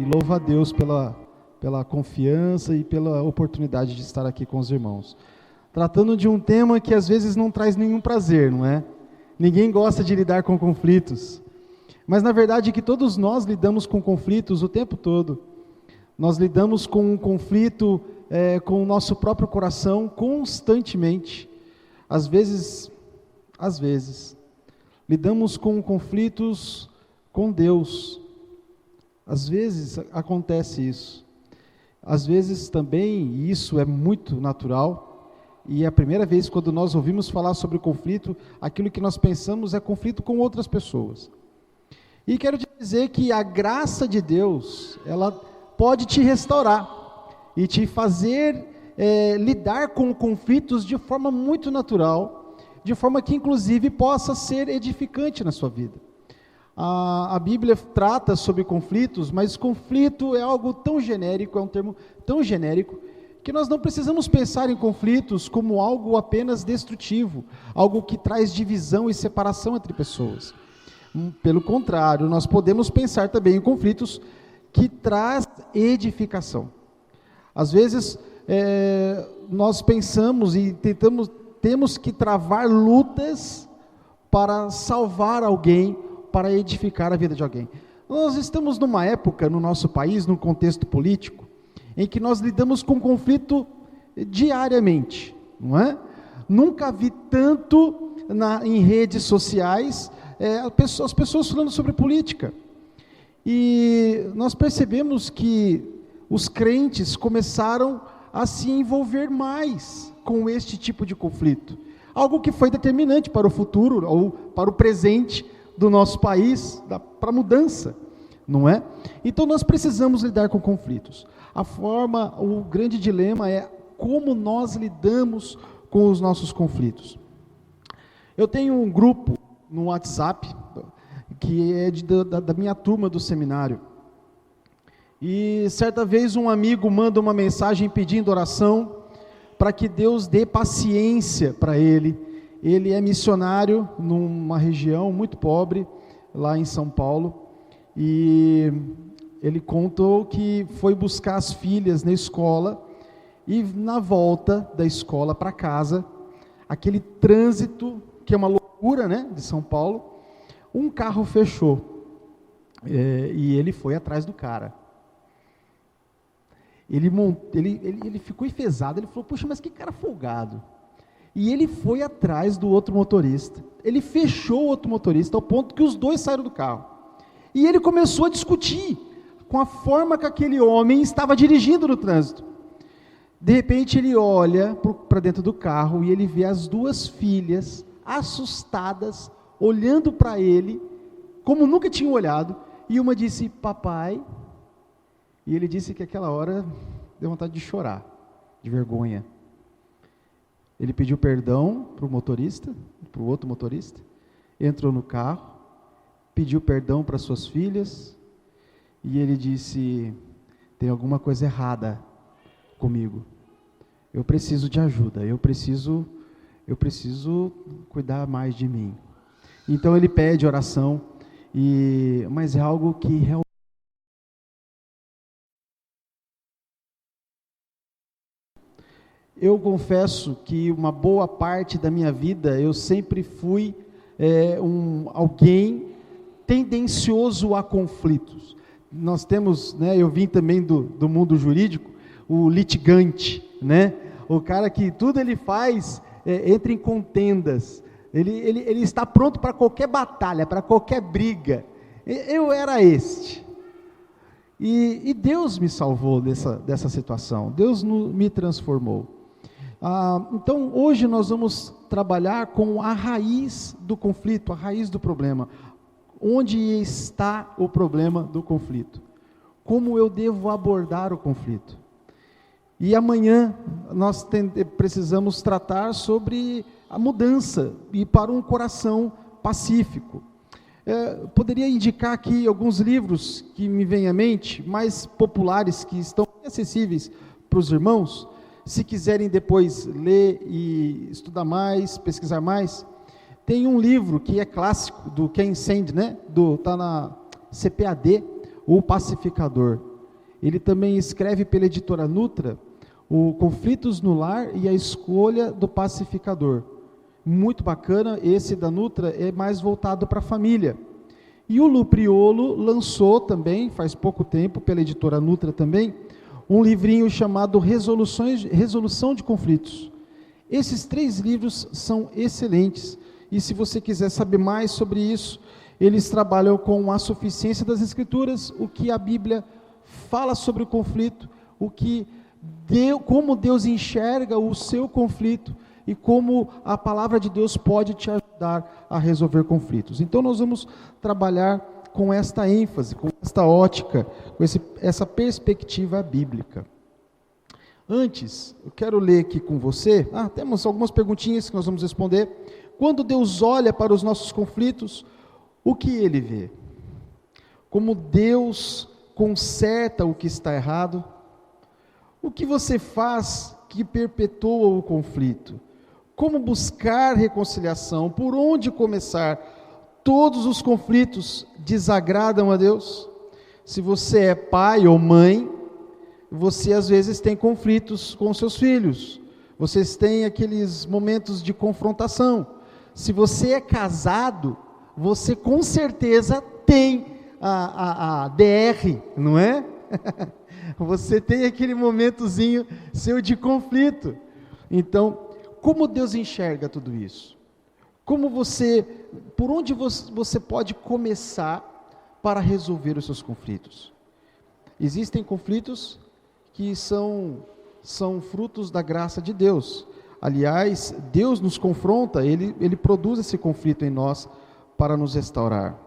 e louvo a Deus pela confiança e pela oportunidade de estar aqui com os irmãos. Tratando de um tema que às vezes não traz nenhum prazer, não é? Ninguém gosta de lidar com conflitos, mas na verdade é que todos nós lidamos com conflitos o tempo todo. Nós lidamos com um conflito com o nosso próprio coração constantemente. Às vezes, lidamos com conflitos com Deus. Às vezes acontece isso. Às vezes também, e isso é muito natural, e é a primeira vez quando nós ouvimos falar sobre conflito, aquilo que nós pensamos é conflito com outras pessoas. E quero te dizer que a graça de Deus, ela pode te restaurar e te fazer lidar com conflitos de forma muito natural, de forma que inclusive possa ser edificante na sua vida. A Bíblia trata sobre conflitos, mas conflito é algo tão genérico, é um termo tão genérico, que nós não precisamos pensar em conflitos como algo apenas destrutivo, algo que traz divisão e separação entre pessoas. Pelo contrário, nós podemos pensar também em conflitos que traz edificação. Às vezes, nós pensamos e temos que travar lutas para salvar alguém, para edificar a vida de alguém. Nós estamos numa época, no nosso país, num contexto político, em que nós lidamos com conflito diariamente, não é? Nunca vi tanto em redes sociais, as pessoas falando sobre política. E nós percebemos que os crentes começaram a se envolver mais com este tipo de conflito. Algo que foi determinante para o futuro, ou para o presente do nosso país, para a mudança, não é? Então nós precisamos lidar com conflitos. O grande dilema é como nós lidamos com os nossos conflitos. Eu tenho um grupo no WhatsApp, que é da minha turma do seminário, e certa vez um amigo manda uma mensagem pedindo oração, para que Deus dê paciência para ele. Ele é missionário numa região muito pobre, lá em São Paulo, e ele contou que foi buscar as filhas na escola, e na volta da escola para casa, aquele trânsito, que é uma loucura, né, de São Paulo, um carro fechou, e ele foi atrás do cara. Ele ficou enfesado, ele falou, puxa, mas que cara folgado. E ele foi atrás do outro motorista, ele fechou o outro motorista, ao ponto que os dois saíram do carro. E ele começou a discutir com a forma que aquele homem estava dirigindo no trânsito. De repente ele olha para dentro do carro, e ele vê as duas filhas, assustadas, olhando para ele, como nunca tinham olhado, e uma disse, papai, e ele disse que aquela hora deu vontade de chorar, de vergonha. Ele pediu perdão para o motorista, para o outro motorista, entrou no carro, pediu perdão para suas filhas, e ele disse, tem alguma coisa errada comigo, eu preciso de ajuda, eu preciso cuidar mais de mim. Então ele pede oração, mas é algo que realmente eu confesso que uma boa parte da minha vida eu sempre fui alguém tendencioso a conflitos. Nós temos, né, eu vim também do mundo jurídico, o litigante, né, o cara que tudo ele faz entra em contendas, ele está pronto para qualquer batalha, para qualquer briga. Eu era este. E Deus me salvou dessa situação, Deus me transformou. Então hoje nós vamos trabalhar com a raiz do conflito, a raiz do problema. Onde está o problema do conflito? Como eu devo abordar o conflito? E amanhã nós precisamos tratar sobre a mudança e para um coração pacífico. Poderia indicar aqui alguns livros que me vêm à mente, mais populares, que estão acessíveis para os irmãos, se quiserem depois ler e estudar mais, pesquisar mais. Tem um livro que é clássico, do Ken Sande, né? Está na CPAD, O Pacificador. ele também escreve pela editora Nutra, o Conflitos no Lar e a Escolha do Pacificador. Muito bacana, esse da Nutra é mais voltado para a família. E o Lu Priolo lançou também, faz pouco tempo, pela editora Nutra também, um livrinho chamado Resolução de Conflitos. Esses 3 livros são excelentes, e se você quiser saber mais sobre isso, eles trabalham com a suficiência das Escrituras, o que a Bíblia fala sobre o conflito, como Deus enxerga o seu conflito, e como a palavra de Deus pode te ajudar a resolver conflitos. Então nós vamos trabalhar com esta ênfase, com esta ótica, com essa perspectiva bíblica. Antes, eu quero ler aqui com você, temos algumas perguntinhas que nós vamos responder. Quando Deus olha para os nossos conflitos, o que Ele vê? Como Deus conserta o que está errado? O que você faz que perpetua o conflito? Como buscar reconciliação? Por onde começar? Todos os conflitos desagradam a Deus? Se você é pai ou mãe, você às vezes tem conflitos com seus filhos. Vocês têm aqueles momentos de confrontação. Se você é casado, você com certeza tem a DR, não é? Você tem aquele momentozinho seu de conflito. Então, como Deus enxerga tudo isso? Por onde você pode começar para resolver os seus conflitos? Existem conflitos que são frutos da graça de Deus. Aliás, Deus nos confronta, Ele produz esse conflito em nós para nos restaurar.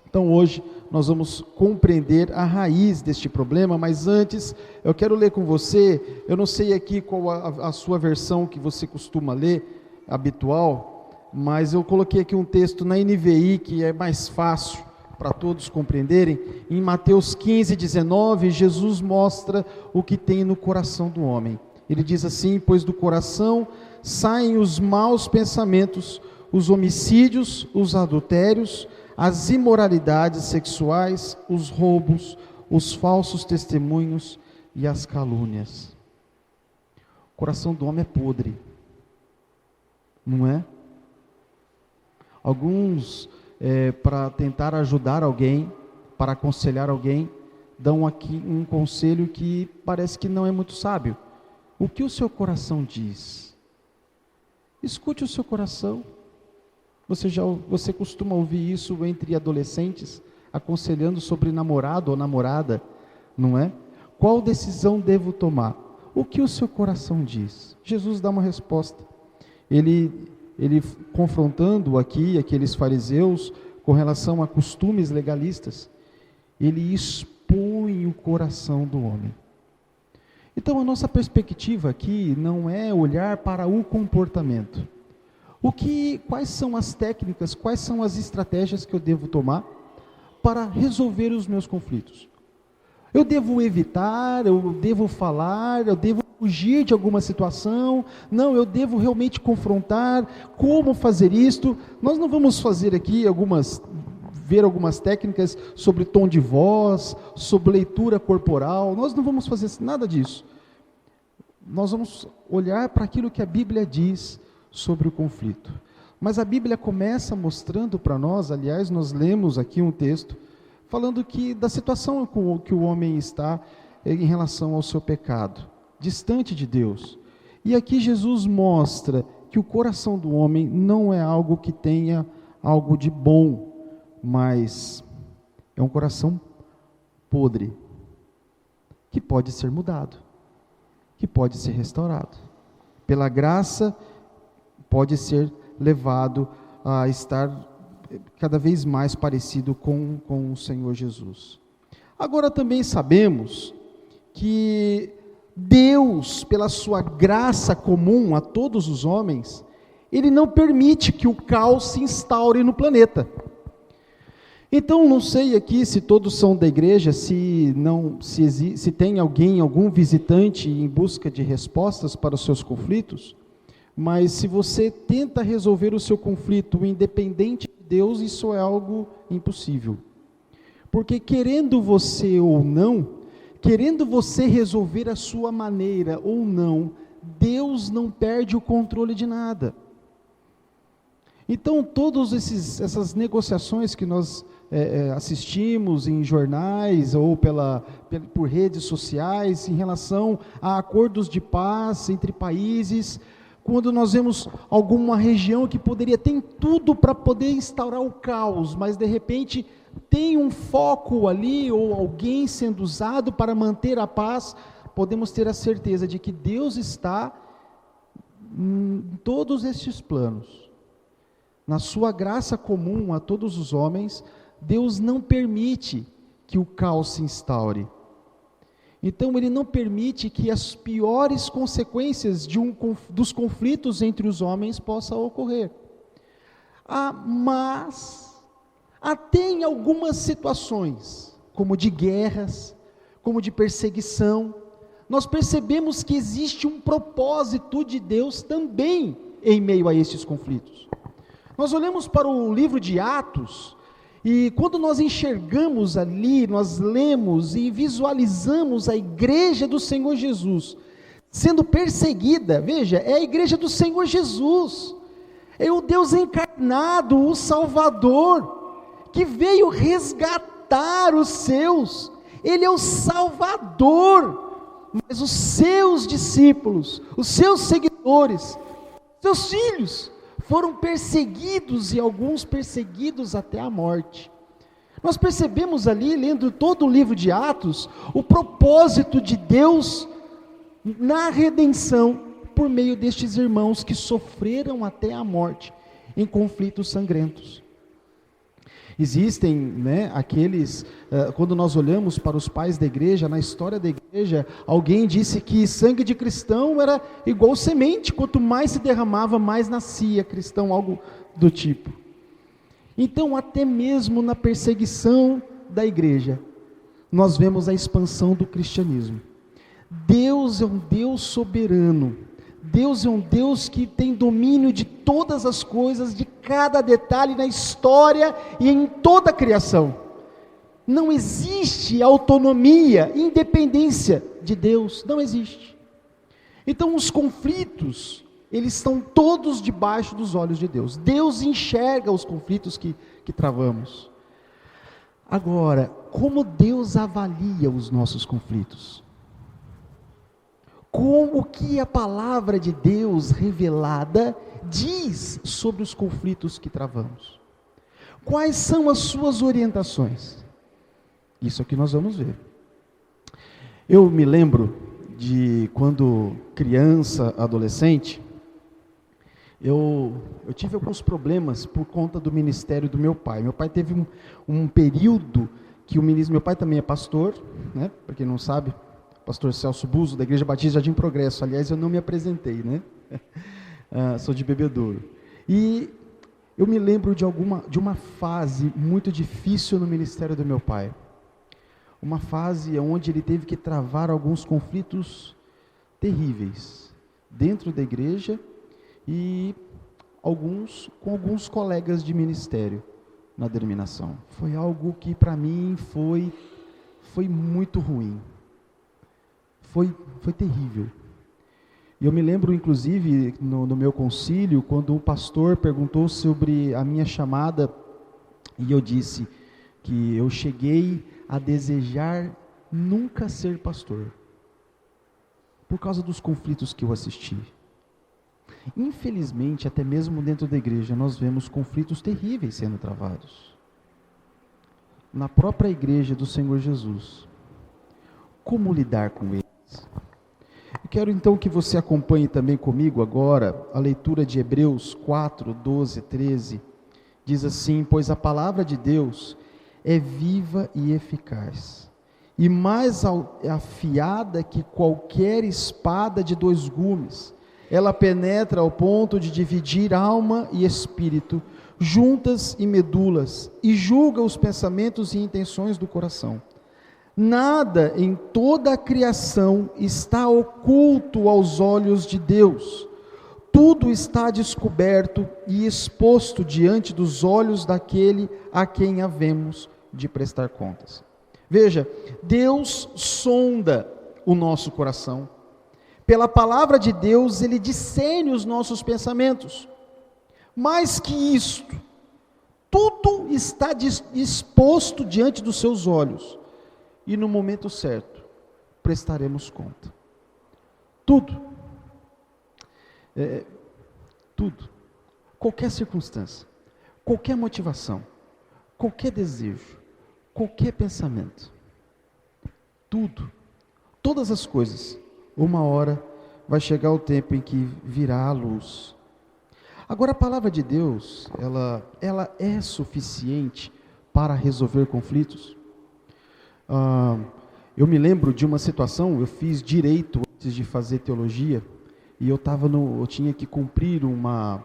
Então hoje nós vamos compreender a raiz deste problema, mas antes eu quero ler com você, eu não sei aqui qual a sua versão que você costuma ler, habitual, mas eu coloquei aqui um texto na NVI que é mais fácil para todos compreenderem. Em Mateus 15:19, Jesus mostra o que tem no coração do homem. Ele diz assim: pois do coração saem os maus pensamentos, os homicídios, os adultérios, as imoralidades sexuais, os roubos, os falsos testemunhos e as calúnias. O coração do homem é podre, não é? Alguns, para tentar ajudar alguém, para aconselhar alguém, dão aqui um conselho que parece que não é muito sábio. O que o seu coração diz? Escute o seu coração. Você costuma ouvir isso entre adolescentes, aconselhando sobre namorado ou namorada, não é? Qual decisão devo tomar? O que o seu coração diz? Jesus dá uma resposta. Ele confrontando aqui aqueles fariseus com relação a costumes legalistas, ele expõe o coração do homem. Então a nossa perspectiva aqui não é olhar para o comportamento. Quais são as técnicas, quais são as estratégias que eu devo tomar para resolver os meus conflitos? Eu devo evitar, eu devo falar, eu devo fugir de alguma situação? Não, eu devo realmente confrontar. Como fazer isto? Nós não vamos fazer aqui ver algumas técnicas sobre tom de voz, sobre leitura corporal. Nós não vamos fazer nada disso. Nós vamos olhar para aquilo que a Bíblia diz sobre o conflito. Mas a Bíblia começa mostrando para nós, aliás, nós lemos aqui um texto, falando da situação que o homem está em relação ao seu pecado, distante de Deus. E aqui Jesus mostra que o coração do homem não é algo que tenha algo de bom, mas é um coração podre, que pode ser mudado, que pode ser restaurado. Pela graça, pode ser levado a estar cada vez mais parecido com o Senhor Jesus. Agora também sabemos que Deus, pela sua graça comum a todos os homens, Ele não permite que o caos se instaure no planeta. Então, não sei aqui se todos são da igreja, se tem algum visitante em busca de respostas para os seus conflitos, mas se você tenta resolver o seu conflito independente de Deus, isso é algo impossível. Porque querendo você ou não, querendo você resolver a sua maneira ou não, Deus não perde o controle de nada. Então, todas essas negociações que nós assistimos em jornais ou por redes sociais, em relação a acordos de paz entre países, quando nós vemos alguma região que poderia ter tudo para poder instaurar o caos, mas de repente tem um foco ali, ou alguém sendo usado para manter a paz, podemos ter a certeza de que Deus está em todos estes planos. Na sua graça comum a todos os homens, Deus não permite que o caos se instaure. Então Ele não permite que as piores consequências dos conflitos entre os homens possam ocorrer. Mas, até em algumas situações, como de guerras, como de perseguição, nós percebemos que existe um propósito de Deus também em meio a esses conflitos. Nós olhamos para o livro de Atos, e quando nós enxergamos ali, nós lemos e visualizamos a igreja do Senhor Jesus sendo perseguida. Veja, é a igreja do Senhor Jesus, é o Deus encarnado, o Salvador, que veio resgatar os seus. Ele é o Salvador, mas os seus discípulos, os seus seguidores, seus filhos, foram perseguidos, e alguns perseguidos até a morte. Nós percebemos ali, lendo todo o livro de Atos, o propósito de Deus na redenção, por meio destes irmãos que sofreram até a morte, em conflitos sangrentos. Existem, aqueles, quando nós olhamos para os pais da igreja, na história da igreja, alguém disse que sangue de cristão era igual semente, quanto mais se derramava, mais nascia cristão, algo do tipo. Então, até mesmo na perseguição da igreja, nós vemos a expansão do cristianismo. Deus é um Deus soberano, Deus é um Deus que tem domínio de todas as coisas, de cada detalhe na história e em toda a criação. Não existe autonomia, independência de Deus, não existe. Então os conflitos, eles estão todos debaixo dos olhos de Deus. Deus enxerga os conflitos que travamos. Agora, como Deus avalia os nossos conflitos? Como que a palavra de Deus revelada diz sobre os conflitos que travamos? Quais são as suas orientações? Isso é que nós vamos ver. Eu me lembro de quando criança, adolescente, eu tive alguns problemas por conta do ministério do meu pai. Meu pai teve um período que meu pai também é pastor, para quem não sabe, pastor Celso Buzo, da Igreja Batista Jardim Progresso. Aliás, eu não me apresentei, sou de Bebedouro. E eu me lembro de uma fase muito difícil no ministério do meu pai. Uma fase onde ele teve que travar alguns conflitos terríveis dentro da igreja e com alguns colegas de ministério na denominação. Foi algo que para mim foi muito ruim. Foi terrível. E eu me lembro, inclusive, no meu concílio, quando o pastor perguntou sobre a minha chamada, e eu disse que eu cheguei a desejar nunca ser pastor, por causa dos conflitos que eu assisti. Infelizmente, até mesmo dentro da igreja, nós vemos conflitos terríveis sendo travados. Na própria igreja do Senhor Jesus. Como lidar com eles? Eu quero então que você acompanhe também comigo agora a leitura de Hebreus 4, 12, 13. Diz assim: pois a palavra de Deus é viva e eficaz, e mais afiada que qualquer espada de 2 gumes. Ela penetra ao ponto de dividir alma e espírito, juntas e medulas, e julga os pensamentos e intenções do coração. Nada em toda a criação está oculto aos olhos de Deus. Tudo está descoberto e exposto diante dos olhos daquele a quem havemos de prestar contas. Veja, Deus sonda o nosso coração. Pela palavra de Deus, Ele discerne os nossos pensamentos. Mais que isto, tudo está exposto diante dos seus olhos. E no momento certo, prestaremos conta. Tudo. Tudo. Qualquer circunstância, qualquer motivação, qualquer desejo, qualquer pensamento. Tudo. Todas as coisas. Uma hora vai chegar o tempo em que virá a luz. Agora a palavra de Deus, ela é suficiente para resolver conflitos? Eu me lembro de uma situação, eu fiz direito antes de fazer teologia, e eu tinha que cumprir uma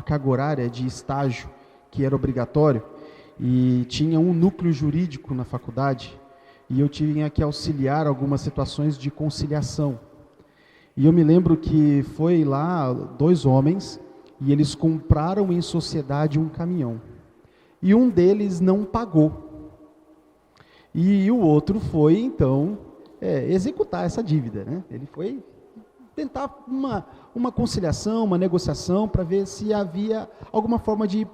carga horária de estágio, que era obrigatório, e tinha um núcleo jurídico na faculdade, e eu tinha que auxiliar algumas situações de conciliação. E eu me lembro que foi lá 2 homens, e eles compraram em sociedade um caminhão. E um deles não pagou. E o outro foi, então, executar essa dívida, né? Ele foi tentar uma conciliação, uma negociação, para ver se havia alguma forma de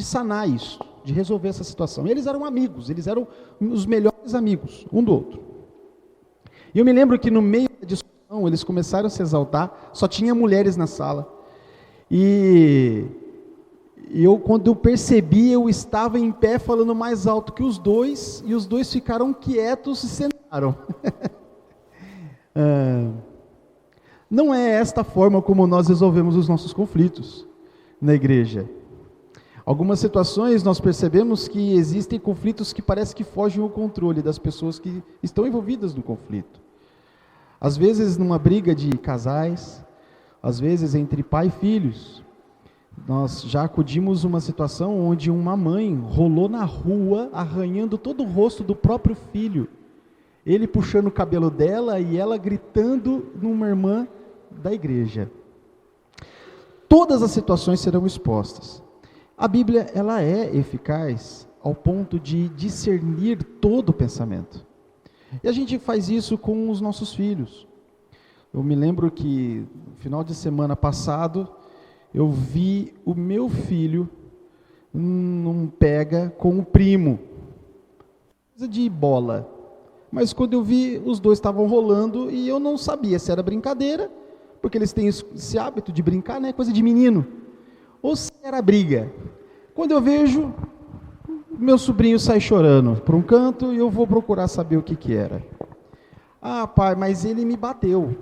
sanar isso, de resolver essa situação. Eles eram amigos, eles eram os melhores amigos, um do outro. E eu me lembro que no meio da discussão, eles começaram a se exaltar, só tinha mulheres na sala. E quando eu percebi, eu estava em pé falando mais alto que os dois, e os dois ficaram quietos e sentaram. Não é esta forma como nós resolvemos os nossos conflitos na igreja. Algumas situações nós percebemos que existem conflitos que parece que fogem ao controle das pessoas que estão envolvidas no conflito. Às vezes numa briga de casais, às vezes entre pai e filhos. Nós já acudimos uma situação onde uma mãe rolou na rua, arranhando todo o rosto do próprio filho. Ele puxando o cabelo dela e ela gritando numa irmã da igreja. Todas as situações serão expostas. A Bíblia, ela é eficaz ao ponto de discernir todo o pensamento. E a gente faz isso com os nossos filhos. Eu me lembro que no final de semana passado, eu vi o meu filho num pega com o primo. Coisa de bola. Mas quando eu vi, os dois estavam rolando e eu não sabia se era brincadeira, porque eles têm esse hábito de brincar, né? Coisa de menino. Ou se era briga. Quando eu vejo, meu sobrinho sai chorando para um canto e eu vou procurar saber o que era. Ah, pai, mas ele me bateu.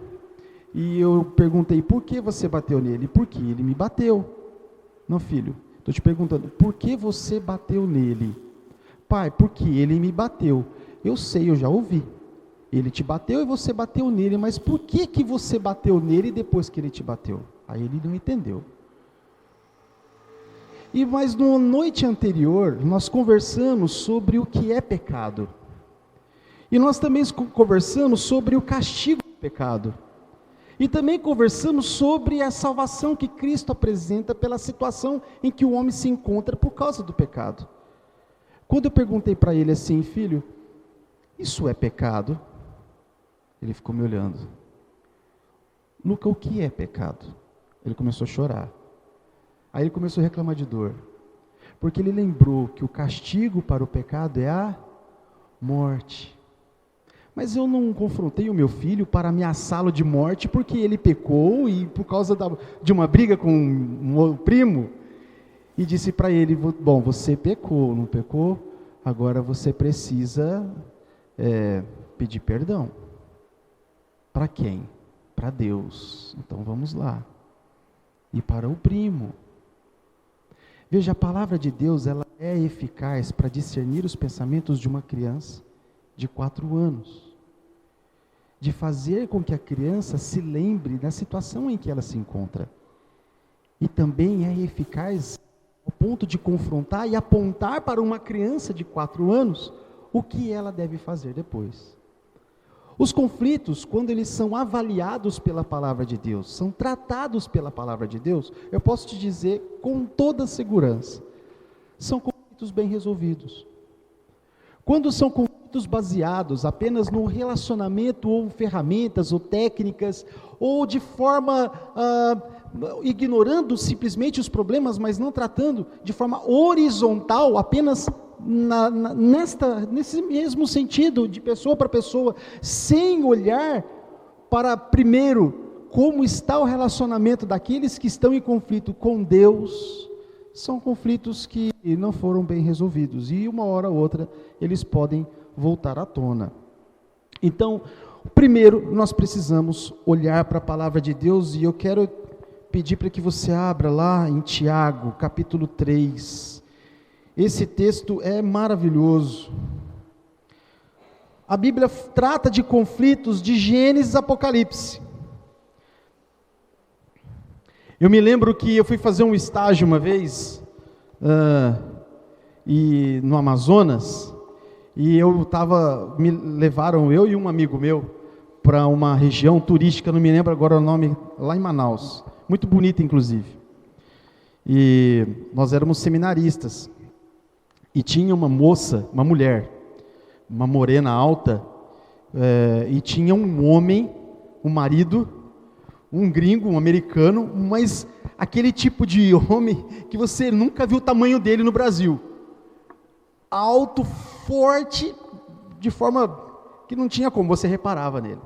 E eu perguntei, por que você bateu nele? Porque ele me bateu. Não, filho, estou te perguntando, por que você bateu nele? Pai, porque ele me bateu. Eu sei, eu já ouvi. Ele te bateu e você bateu nele, mas por que você bateu nele depois que ele te bateu? Aí ele não entendeu. Mas na noite anterior, nós conversamos sobre o que é pecado. E nós também conversamos sobre o castigo do pecado. E também conversamos sobre a salvação que Cristo apresenta pela situação em que o homem se encontra por causa do pecado. Quando eu perguntei para ele assim, filho, isso é pecado? Ele ficou me olhando. Luca, o que é pecado? Ele começou a chorar. Aí ele começou a reclamar de dor. Porque ele lembrou que o castigo para o pecado é a morte. Mas eu não confrontei o meu filho para ameaçá-lo de morte porque ele pecou e por causa de uma briga com um primo. E disse para ele, bom, você pecou, não pecou? Agora você precisa pedir perdão. Para quem? Para Deus. Então vamos lá. E para o primo. Veja, a palavra de Deus, ela é eficaz para discernir os pensamentos de uma criança de 4 anos. De fazer com que a criança se lembre da situação em que ela se encontra. E também é eficaz ao ponto de confrontar e apontar para uma criança de 4 anos o que ela deve fazer depois. Os conflitos, quando eles são avaliados pela palavra de Deus, são tratados pela palavra de Deus, eu posso te dizer com toda segurança, são conflitos bem resolvidos. Quando são conflitos baseados apenas no relacionamento, ou ferramentas, ou técnicas, ou de forma, ignorando simplesmente os problemas, mas não tratando de forma horizontal, apenas nesse mesmo sentido, de pessoa para pessoa, sem olhar para, primeiro, como está o relacionamento daqueles que estão em conflito com Deus, são conflitos que não foram bem resolvidos, e uma hora ou outra eles podem voltar à tona. Então, primeiro, nós precisamos olhar para a palavra de Deus, e eu quero pedir para que você abra lá em Tiago, capítulo 3, esse texto é maravilhoso. A Bíblia trata de conflitos de Gênesis e Apocalipse. Eu me lembro que eu fui fazer um estágio uma vez, no Amazonas, e me levaram, eu e um amigo meu, para uma região turística, não me lembro agora o nome, lá em Manaus, muito bonita inclusive, e nós éramos seminaristas, e tinha uma moça, uma mulher, uma morena alta, e tinha um homem, um marido, um gringo, um americano, mas aquele tipo de homem que você nunca viu o tamanho dele no Brasil. Alto, forte, de forma que não tinha como, você reparava nele.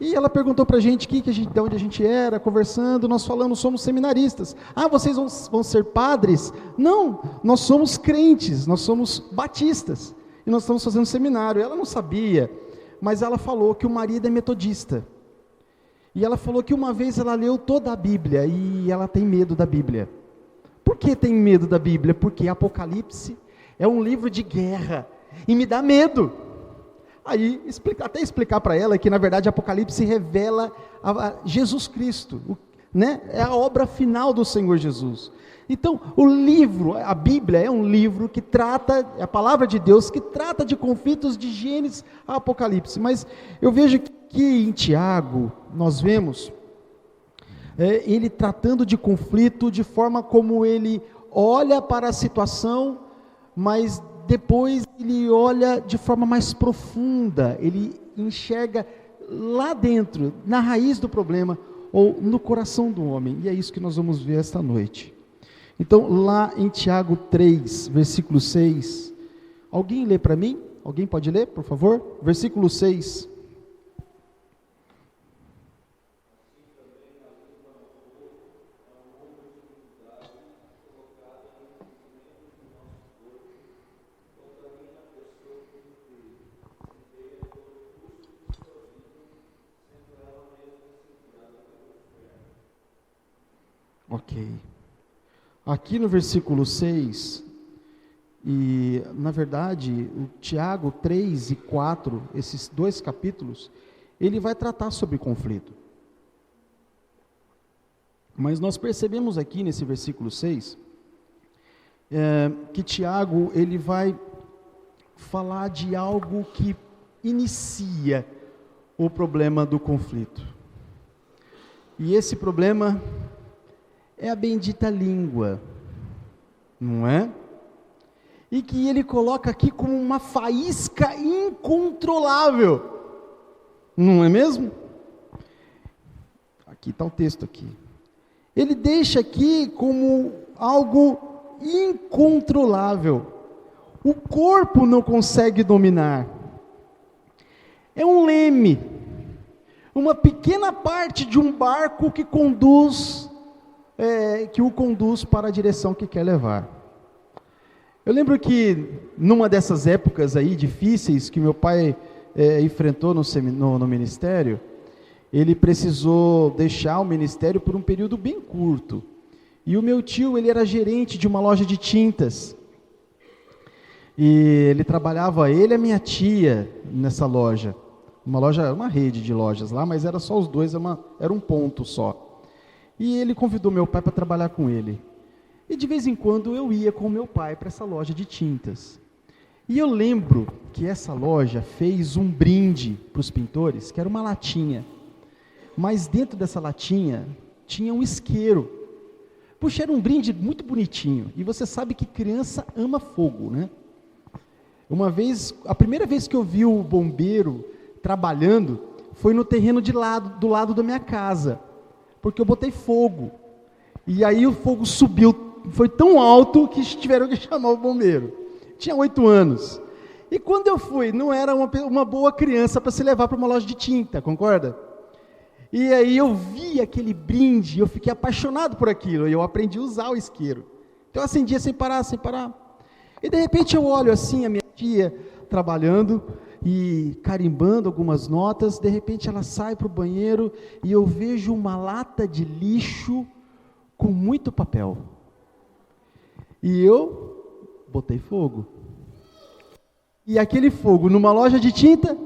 E ela perguntou para a gente, de onde a gente era, conversando, nós falamos, somos seminaristas. Ah, vocês vão ser padres? Não, nós somos crentes, nós somos batistas, e nós estamos fazendo seminário. Ela não sabia, mas ela falou que o marido é metodista. E ela falou que uma vez ela leu toda a Bíblia, e ela tem medo da Bíblia. Por que tem medo da Bíblia? Porque Apocalipse é um livro de guerra, e me dá medo. Aí, até explicar para ela que na verdade Apocalipse revela a Jesus Cristo, né? É a obra final do Senhor Jesus. Então, o livro, a Bíblia é um livro que trata, é a palavra de Deus, que trata de conflitos de Gênesis a Apocalipse. Mas eu vejo que em Tiago, nós vemos ele tratando de conflito de forma como ele olha para a situação, mas depois ele olha de forma mais profunda, ele enxerga lá dentro, na raiz do problema, ou no coração do homem, e é isso que nós vamos ver esta noite. Então, lá em Tiago 3, versículo 6, alguém lê para mim? Alguém pode ler, por favor? Versículo 6. Ok. Aqui no versículo 6, e na verdade, o Tiago 3 e 4, esses dois capítulos, ele vai tratar sobre conflito. Mas nós percebemos aqui nesse versículo 6, que Tiago, ele vai falar de algo que inicia o problema do conflito. E esse problema é a bendita língua, não é? E que ele coloca aqui como uma faísca incontrolável, não é mesmo? Aqui está o texto aqui. Ele deixa aqui como algo incontrolável. O corpo não consegue dominar. É um leme, uma pequena parte de um barco que o conduz para a direção que quer levar. Eu lembro que numa dessas épocas aí difíceis que meu pai enfrentou no ministério, ele precisou deixar o ministério por um período bem curto. E o meu tio, ele era gerente de uma loja de tintas. E ele trabalhava, ele e a minha tia, nessa loja. Uma rede de lojas lá, mas era só os dois, era um ponto só. E ele convidou meu pai para trabalhar com ele. E de vez em quando eu ia com meu pai para essa loja de tintas. E eu lembro que essa loja fez um brinde para os pintores, que era uma latinha. Mas dentro dessa latinha tinha um isqueiro. Puxa, era um brinde muito bonitinho. E você sabe que criança ama fogo, né? Uma vez, a primeira vez que eu vi o bombeiro trabalhando foi no terreno do lado da minha casa, porque eu botei fogo. E aí o fogo subiu, foi tão alto que tiveram que chamar o bombeiro. Tinha 8 anos. E quando eu fui, não era uma boa criança para se levar para uma loja de tinta, concorda? E aí eu vi aquele brinde, eu fiquei apaixonado por aquilo, e eu aprendi a usar o isqueiro. Então eu acendia sem parar, sem parar. E de repente eu olho assim, a minha tia trabalhando e carimbando algumas notas, de repente ela sai para o banheiro e eu vejo uma lata de lixo com muito papel. E eu botei fogo. E aquele fogo numa loja de tinta,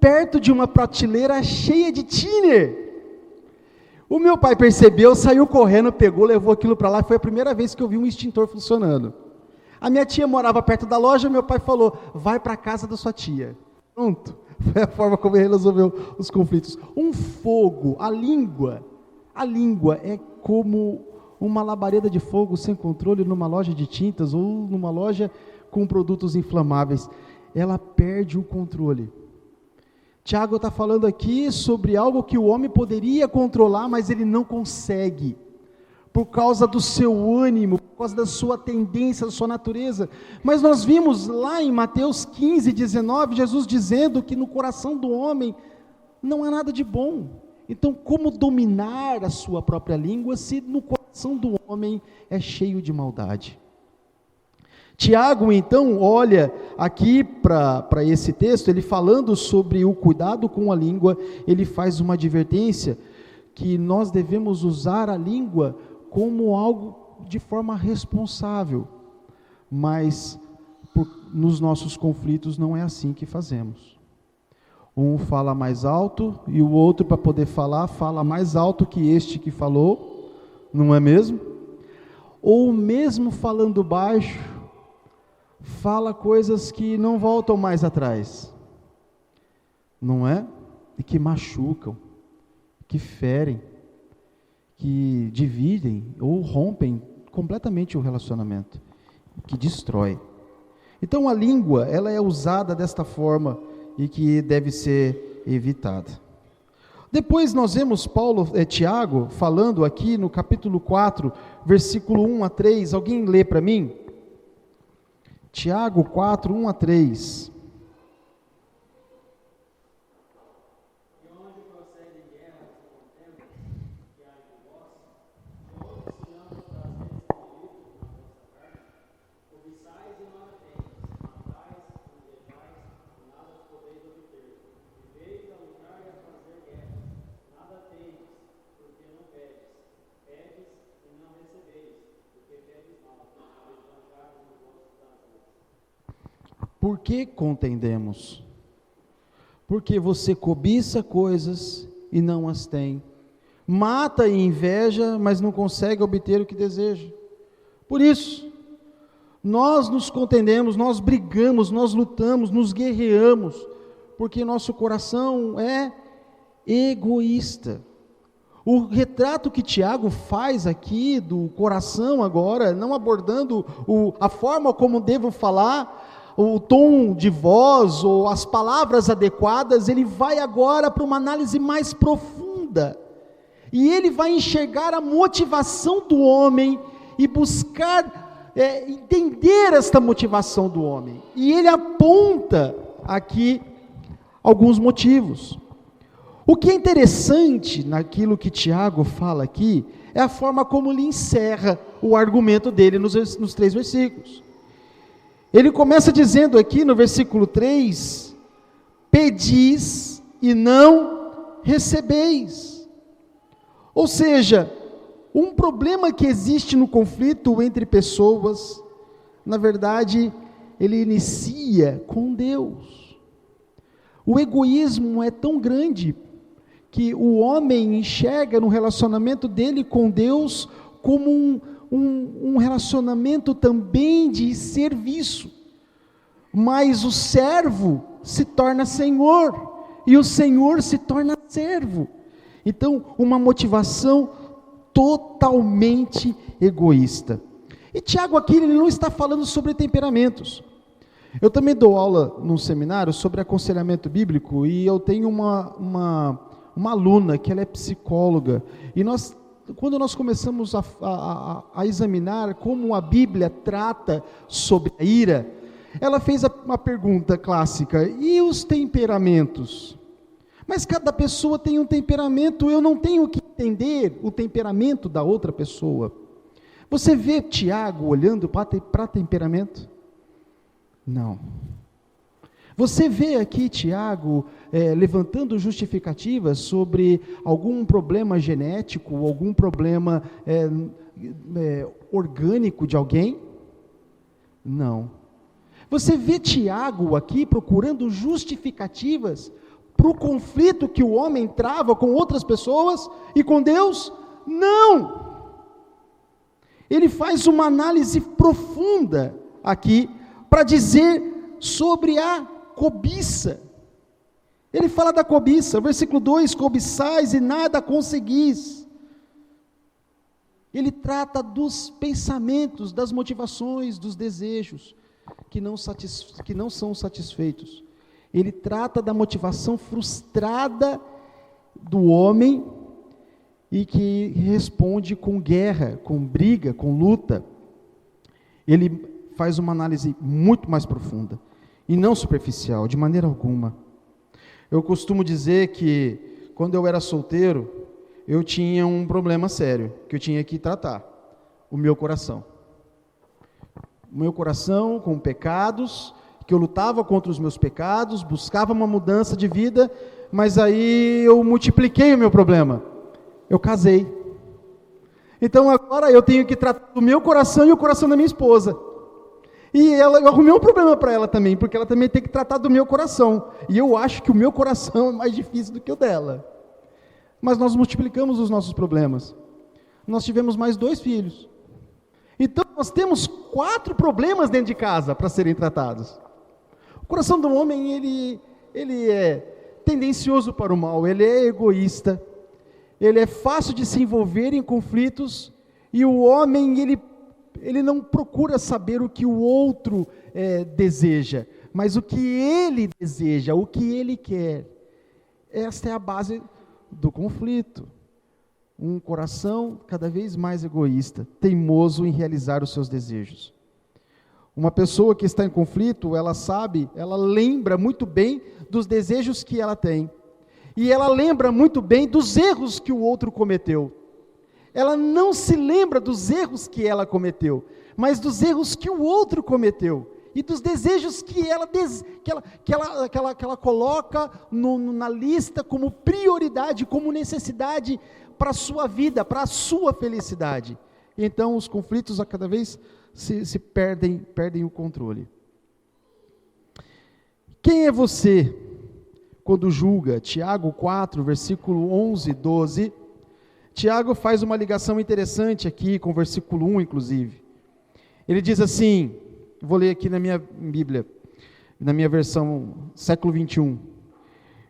perto de uma prateleira cheia de thinner. O meu pai percebeu, saiu correndo, pegou, levou aquilo para lá, foi a primeira vez que eu vi um extintor funcionando. A minha tia morava perto da loja, meu pai falou, vai para a casa da sua tia. Pronto, foi a forma como ele resolveu os conflitos. Um fogo, a língua é como uma labareda de fogo sem controle numa loja de tintas ou numa loja com produtos inflamáveis. Ela perde o controle. Tiago está falando aqui sobre algo que o homem poderia controlar, mas ele não consegue, por causa do seu ânimo, por causa da sua tendência, da sua natureza. Mas nós vimos lá em Mateus 15, 19, Jesus dizendo que no coração do homem não há nada de bom. Então, como dominar a sua própria língua, se no coração do homem é cheio de maldade? Tiago, então, olha aqui para esse texto, ele falando sobre o cuidado com a língua, ele faz uma advertência, que nós devemos usar a língua como algo de forma responsável, mas nos nossos conflitos não é assim que fazemos. Um fala mais alto e o outro, para poder falar, fala mais alto que este que falou, não é mesmo? Ou mesmo falando baixo, fala coisas que não voltam mais atrás, não é? E que machucam, que ferem, que dividem ou rompem completamente o relacionamento, que destrói. Então a língua, ela é usada desta forma e que deve ser evitada. Depois nós vemos Tiago falando aqui no capítulo 4, versículo 1 a 3, alguém lê para mim? Tiago 4, 1 a 3. Por que contendemos? Porque você cobiça coisas e não as tem. Mata e inveja, mas não consegue obter o que deseja. Por isso, nós nos contendemos, nós brigamos, nós lutamos, nos guerreamos, porque nosso coração é egoísta. O retrato que Tiago faz aqui do coração agora, não abordando a forma como devo falar, o tom de voz ou as palavras adequadas, ele vai agora para uma análise mais profunda, e ele vai enxergar a motivação do homem, e buscar entender esta motivação do homem, e ele aponta aqui alguns motivos. O que é interessante naquilo que Tiago fala aqui, é a forma como ele encerra o argumento dele nos 3 versículos. Ele começa dizendo aqui no versículo 3, pedis e não recebeis. Ou seja, um problema que existe no conflito entre pessoas, na verdade, ele inicia com Deus. O egoísmo é tão grande, que o homem enxerga no relacionamento dele com Deus, como um relacionamento também de serviço, mas o servo se torna senhor, e o senhor se torna servo. Então, uma motivação totalmente egoísta. E Tiago aqui, ele não está falando sobre temperamentos, Eu também dou aula num seminário sobre aconselhamento bíblico e eu tenho uma aluna que ela é psicóloga. E quando nós começamos a examinar como a Bíblia trata sobre a ira, ela fez uma pergunta clássica: e os temperamentos? Mas cada pessoa tem um temperamento, eu não tenho que entender o temperamento da outra pessoa. Você vê Tiago olhando para temperamento? Não. Você vê aqui Tiago levantando justificativas sobre algum problema genético, algum problema orgânico de alguém? Não. Você vê Tiago aqui procurando justificativas para o conflito que o homem trava com outras pessoas e com Deus? Não! Ele faz uma análise profunda aqui para dizer sobre a cobiça. Ele fala da cobiça, versículo 2: cobiçais e nada conseguis. Ele trata dos pensamentos, das motivações, dos desejos que não são satisfeitos. Ele trata da motivação frustrada do homem e que responde com guerra, com briga, com luta. Ele faz uma análise muito mais profunda e não superficial, de maneira alguma. Eu costumo dizer que quando eu era solteiro, eu tinha um problema sério que eu tinha que tratar: o meu coração. O meu coração com pecados, que eu lutava contra os meus pecados, buscava uma mudança de vida, mas aí eu multipliquei o meu problema. Eu casei. Então agora eu tenho que tratar do meu coração e o coração da minha esposa. E eu arrumei um problema para ela também, porque ela também tem que tratar do meu coração. E eu acho que o meu coração é mais difícil do que o dela. Mas nós multiplicamos os nossos problemas. Nós tivemos mais 2 filhos. Então nós temos 4 problemas dentro de casa para serem tratados. O coração do homem, ele é tendencioso para o mal, ele é egoísta, ele é fácil de se envolver em conflitos, e o homem, ele não procura saber o que o outro deseja, mas o que ele deseja, o que ele quer. Esta é a base do conflito. Um coração cada vez mais egoísta, teimoso em realizar os seus desejos. Uma pessoa que está em conflito, ela lembra muito bem dos desejos que ela tem, e ela lembra muito bem dos erros que o outro cometeu. Ela não se lembra dos erros que ela cometeu, mas dos erros que o outro cometeu, e dos desejos que ela coloca na lista como prioridade, como necessidade para a sua vida, para a sua felicidade. Então os conflitos a cada vez se perdem o controle. Quem é você quando julga? Tiago 4, versículo 11 e 12, Tiago faz uma ligação interessante aqui com o versículo 1, inclusive. Ele diz assim, vou ler aqui na minha Bíblia, na minha versão século 21.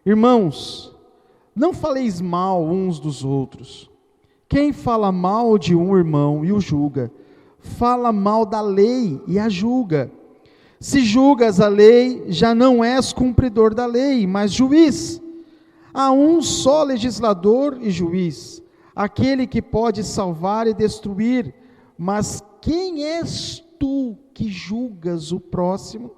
Irmãos, não faleis mal uns dos outros. Quem fala mal de um irmão e o julga, fala mal da lei e a julga. Se julgas a lei, já não és cumpridor da lei, mas juiz. Há um só legislador e juiz, aquele que pode salvar e destruir. Mas quem és tu que julgas o próximo?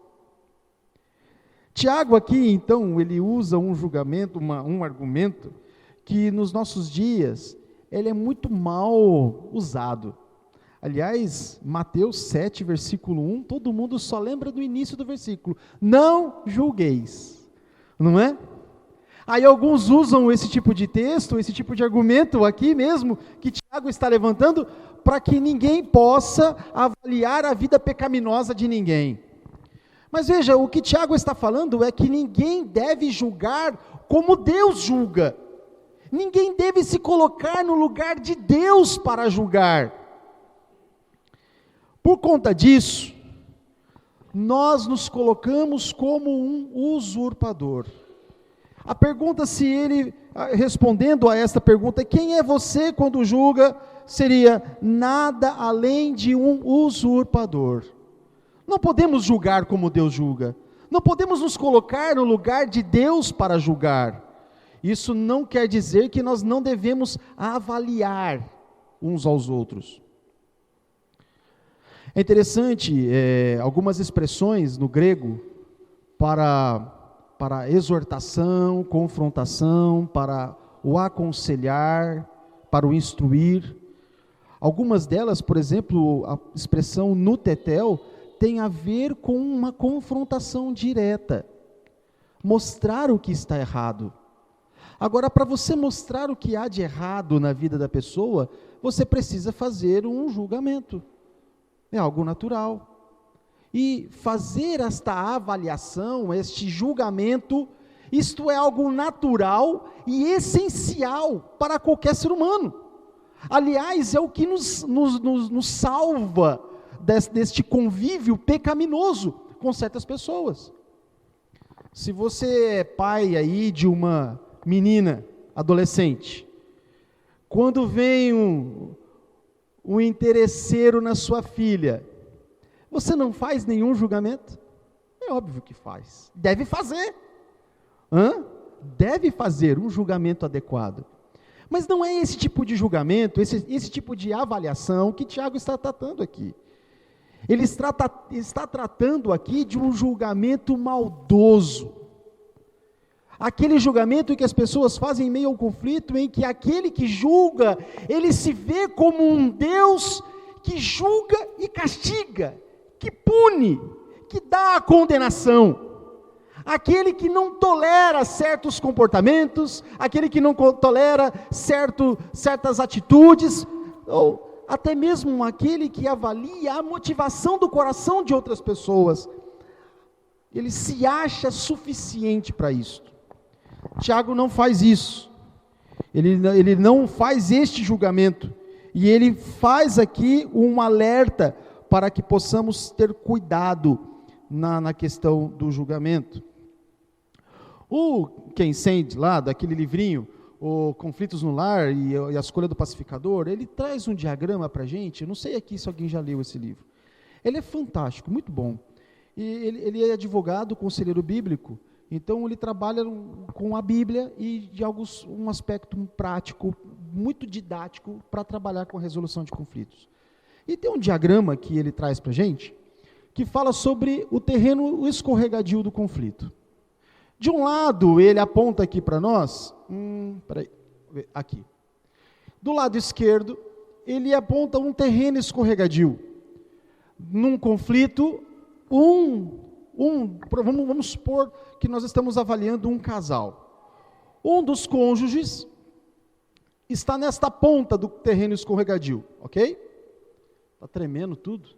Tiago aqui, então, ele usa um julgamento, um argumento, que nos nossos dias, ele é muito mal usado. Aliás, Mateus 7, versículo 1, todo mundo só lembra do início do versículo: não julgueis, não é? Aí alguns usam esse tipo de texto, esse tipo de argumento aqui mesmo, que Tiago está levantando, para que ninguém possa avaliar a vida pecaminosa de ninguém. Mas veja, o que Tiago está falando é que ninguém deve julgar como Deus julga. Ninguém deve se colocar no lugar de Deus para julgar. Por conta disso, nós nos colocamos como um usurpador. A pergunta, se ele, respondendo a esta pergunta, quem é você quando julga, seria nada além de um usurpador. Não podemos julgar como Deus julga. Não podemos nos colocar no lugar de Deus para julgar. Isso não quer dizer que nós não devemos avaliar uns aos outros. É interessante, algumas expressões no grego para exortação, confrontação, para o aconselhar, para o instruir. Algumas delas, por exemplo, a expressão nutetel, tem a ver com uma confrontação direta. Mostrar o que está errado. Agora, para você mostrar o que há de errado na vida da pessoa, você precisa fazer um julgamento. É algo natural. E fazer esta avaliação, este julgamento, isto é algo natural e essencial para qualquer ser humano. Aliás, é o que nos salva deste convívio pecaminoso com certas pessoas. Se você é pai aí de uma menina, adolescente, quando vem um interesseiro na sua filha, você não faz nenhum julgamento? É óbvio que faz. Deve fazer. Deve fazer um julgamento adequado. Mas não é esse tipo de julgamento, esse tipo de avaliação que Tiago está tratando aqui. Ele está tratando aqui de um julgamento maldoso. Aquele julgamento que as pessoas fazem em meio ao conflito, em que aquele que julga, ele se vê como um Deus que julga e castiga, que pune, que dá a condenação. Aquele que não tolera certos comportamentos, aquele que não tolera certas atitudes, ou até mesmo aquele que avalia a motivação do coração de outras pessoas. Ele se acha suficiente para isso. Tiago não faz isso, ele não faz este julgamento, e ele faz aqui um alerta para que possamos ter cuidado na questão do julgamento. O Ken Sande, lá daquele livrinho, o Conflitos no Lar e a Escolha do Pacificador, ele traz um diagrama para a gente, eu não sei aqui se alguém já leu esse livro, ele é fantástico, muito bom, e ele é advogado, conselheiro bíblico, então ele trabalha com a Bíblia e de um aspecto prático, muito didático, para trabalhar com a resolução de conflitos. E tem um diagrama que ele traz para a gente, que fala sobre o terreno escorregadio do conflito. De um lado, ele aponta aqui para nós, aqui. Do lado esquerdo, ele aponta um terreno escorregadio. Num conflito, vamos supor que nós estamos avaliando um casal. Um dos cônjuges está nesta ponta do terreno escorregadio, ok? Está tremendo tudo.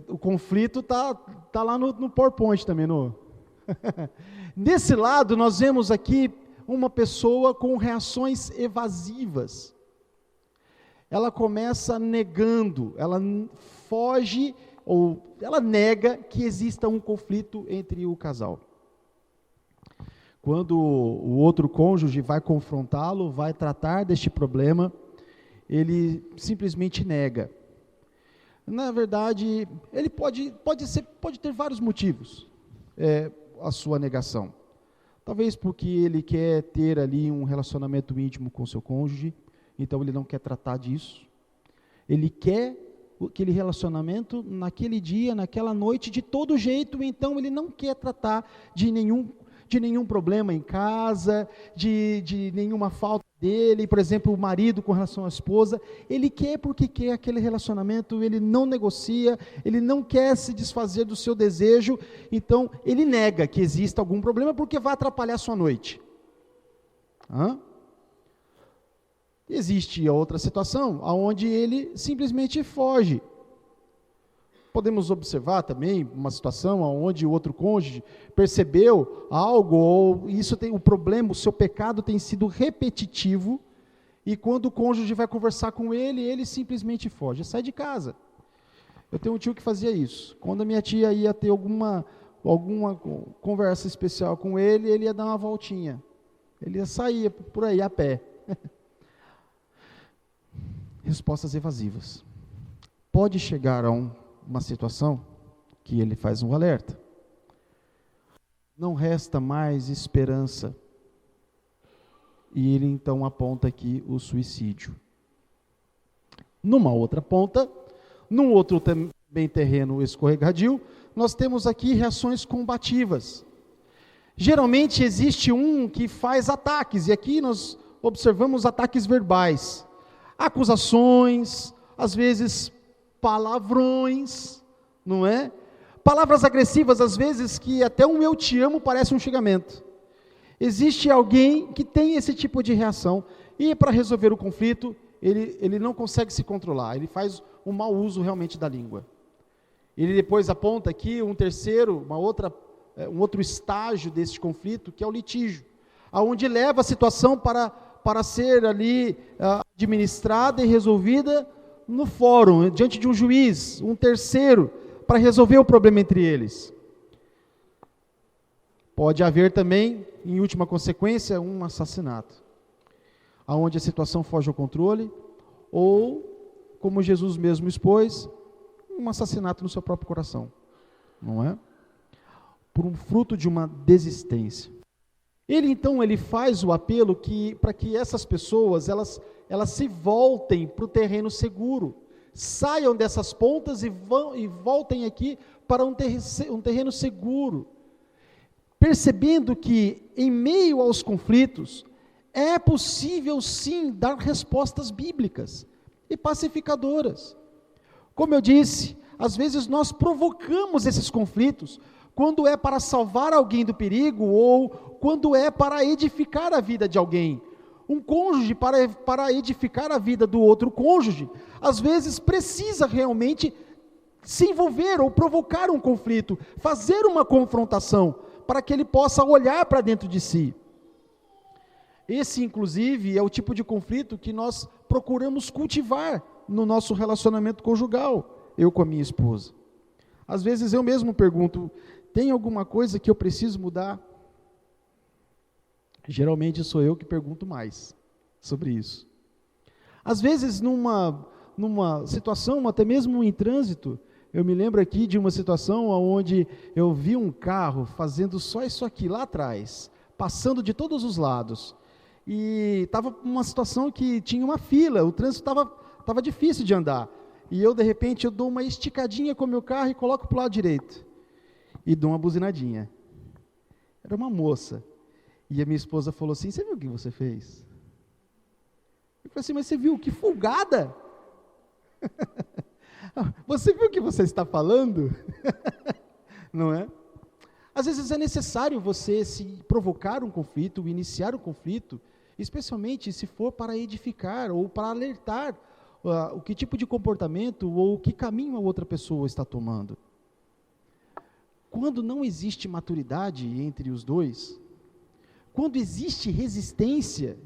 O conflito está lá no PowerPoint também. Desse lado, nós vemos aqui uma pessoa com reações evasivas. Ela começa negando, ela foge, ou ela nega que exista um conflito entre o casal. Quando o outro cônjuge vai confrontá-lo, vai tratar deste problema, ele simplesmente nega. Na verdade, ele pode ter vários motivos, a sua negação. Talvez porque ele quer ter ali um relacionamento íntimo com seu cônjuge, então ele não quer tratar disso. Ele quer aquele relacionamento naquele dia, naquela noite, de todo jeito, então ele não quer tratar de nenhum problema em casa, de nenhuma falta dele, por exemplo, o marido com relação à esposa. Ele quer porque quer aquele relacionamento, ele não negocia, ele não quer se desfazer do seu desejo, então ele nega que exista algum problema porque vai atrapalhar a sua noite. Existe outra situação, onde ele simplesmente foge. Podemos observar também uma situação onde o outro cônjuge percebeu algo, ou o problema, o seu pecado tem sido repetitivo, e quando o cônjuge vai conversar com ele, ele simplesmente foge, sai de casa. Eu tenho um tio que fazia isso. Quando a minha tia ia ter alguma conversa especial com ele, ele ia dar uma voltinha. Ele ia sair por aí a pé. Respostas evasivas. Pode chegar a um uma situação que ele faz um alerta. Não resta mais esperança. E ele então aponta aqui o suicídio. Numa outra ponta, num outro também terreno escorregadio, nós temos aqui reações combativas. Geralmente existe um que faz ataques, e aqui nós observamos ataques verbais, acusações, às vezes palavrões, não é? Palavras agressivas, às vezes, que até um eu te amo parece um xingamento. Existe alguém que tem esse tipo de reação, e para resolver o conflito, ele não consegue se controlar, ele faz um mau uso realmente da língua. Ele depois aponta aqui um outro estágio desse conflito, que é o litígio, aonde leva a situação para ser ali administrada e resolvida no fórum, diante de um juiz, um terceiro, para resolver o problema entre eles. Pode haver também, em última consequência, um assassinato, aonde a situação foge ao controle, ou, como Jesus mesmo expôs, um assassinato no seu próprio coração, não é? Por um fruto de uma desistência. Ele faz o apelo para que essas pessoas, elas se voltem para o terreno seguro, saiam dessas pontas e voltem aqui para um terreno seguro, percebendo que em meio aos conflitos é possível sim dar respostas bíblicas e pacificadoras. Como eu disse, às vezes nós provocamos esses conflitos quando é para salvar alguém do perigo ou quando é para edificar a vida de alguém. Um cônjuge, para edificar a vida do outro cônjuge, às vezes precisa realmente se envolver ou provocar um conflito, fazer uma confrontação, para que ele possa olhar para dentro de si. Esse, inclusive, é o tipo de conflito que nós procuramos cultivar no nosso relacionamento conjugal, eu com a minha esposa. Às vezes eu mesmo pergunto, tem alguma coisa que eu preciso mudar? Geralmente sou eu que pergunto mais sobre isso. Às vezes numa situação, até mesmo em trânsito, eu me lembro aqui de uma situação onde eu vi um carro fazendo só isso aqui lá atrás, passando de todos os lados, e estava uma situação que tinha uma fila, o trânsito estava difícil de andar, e de repente eu dou uma esticadinha com o meu carro e coloco para o lado direito, e dou uma buzinadinha. Era uma moça. E a minha esposa falou assim, você viu o que você fez? Eu falei assim, mas você viu? Que folgada! Você viu o que você está falando? Não é? Às vezes é necessário você se provocar um conflito, iniciar um conflito, especialmente se for para edificar ou para alertar o que tipo de comportamento ou que caminho a outra pessoa está tomando. Quando não existe maturidade entre os dois, quando existe resistência,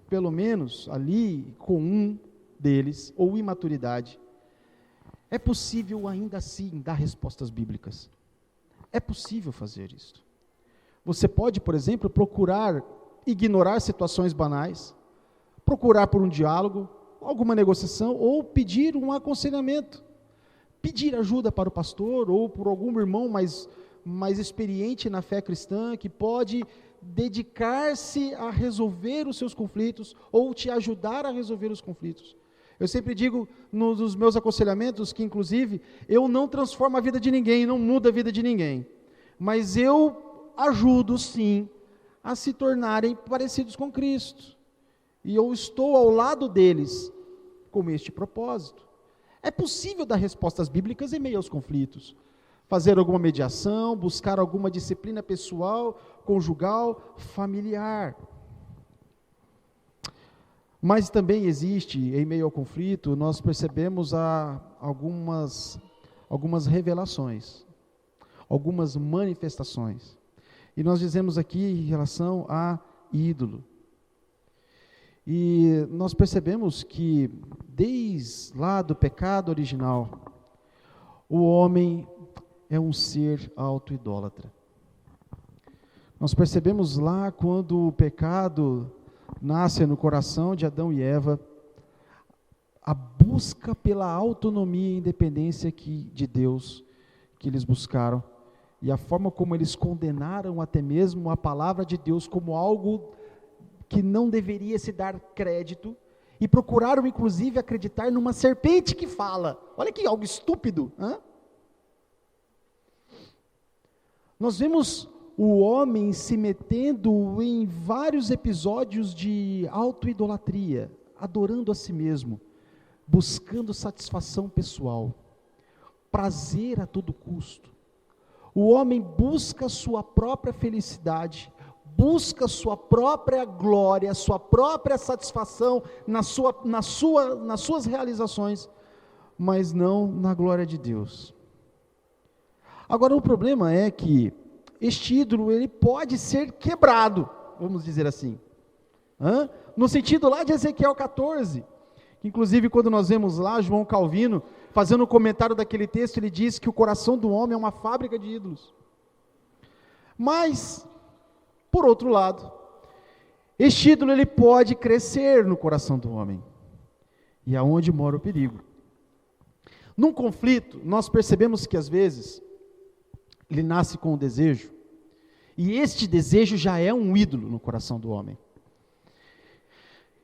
pelo menos ali com um deles, ou imaturidade, é possível ainda assim dar respostas bíblicas. É possível fazer isso. Você pode, por exemplo, procurar ignorar situações banais, procurar por um diálogo, alguma negociação, ou pedir um aconselhamento, pedir ajuda para o pastor, ou por algum irmão mais experiente na fé cristã, que pode dedicar-se a resolver os seus conflitos, ou te ajudar a resolver os conflitos. Eu sempre digo nos meus aconselhamentos que, inclusive, eu não transformo a vida de ninguém, não mudo a vida de ninguém, mas eu ajudo, sim, a se tornarem parecidos com Cristo, e eu estou ao lado deles com este propósito. É possível dar respostas bíblicas em meio aos conflitos, fazer alguma mediação, buscar alguma disciplina pessoal, conjugal, familiar. Mas também existe, em meio ao conflito, nós percebemos algumas revelações, algumas manifestações. E nós dizemos aqui em relação a ídolo. E nós percebemos que, desde lá do pecado original, o homem é um ser auto-idólatra. Nós percebemos lá quando o pecado nasce no coração de Adão e Eva, a busca pela autonomia e independência de Deus que eles buscaram, e a forma como eles condenaram até mesmo a palavra de Deus como algo que não deveria se dar crédito, e procuraram inclusive acreditar numa serpente que fala. Olha que algo estúpido, hein? Nós vemos o homem se metendo em vários episódios de autoidolatria, adorando a si mesmo, buscando satisfação pessoal, prazer a todo custo. O homem busca sua própria felicidade, busca sua própria glória, sua própria satisfação nas suas realizações, mas não na glória de Deus. Agora, o problema é que este ídolo, ele pode ser quebrado, vamos dizer assim, no sentido lá de Ezequiel 14, inclusive quando nós vemos lá João Calvino, fazendo um comentário daquele texto, ele diz que o coração do homem é uma fábrica de ídolos. Mas, por outro lado, este ídolo, ele pode crescer no coração do homem, e é onde mora o perigo. Num conflito, nós percebemos que às vezes, ele nasce com um desejo, e este desejo já é um ídolo no coração do homem.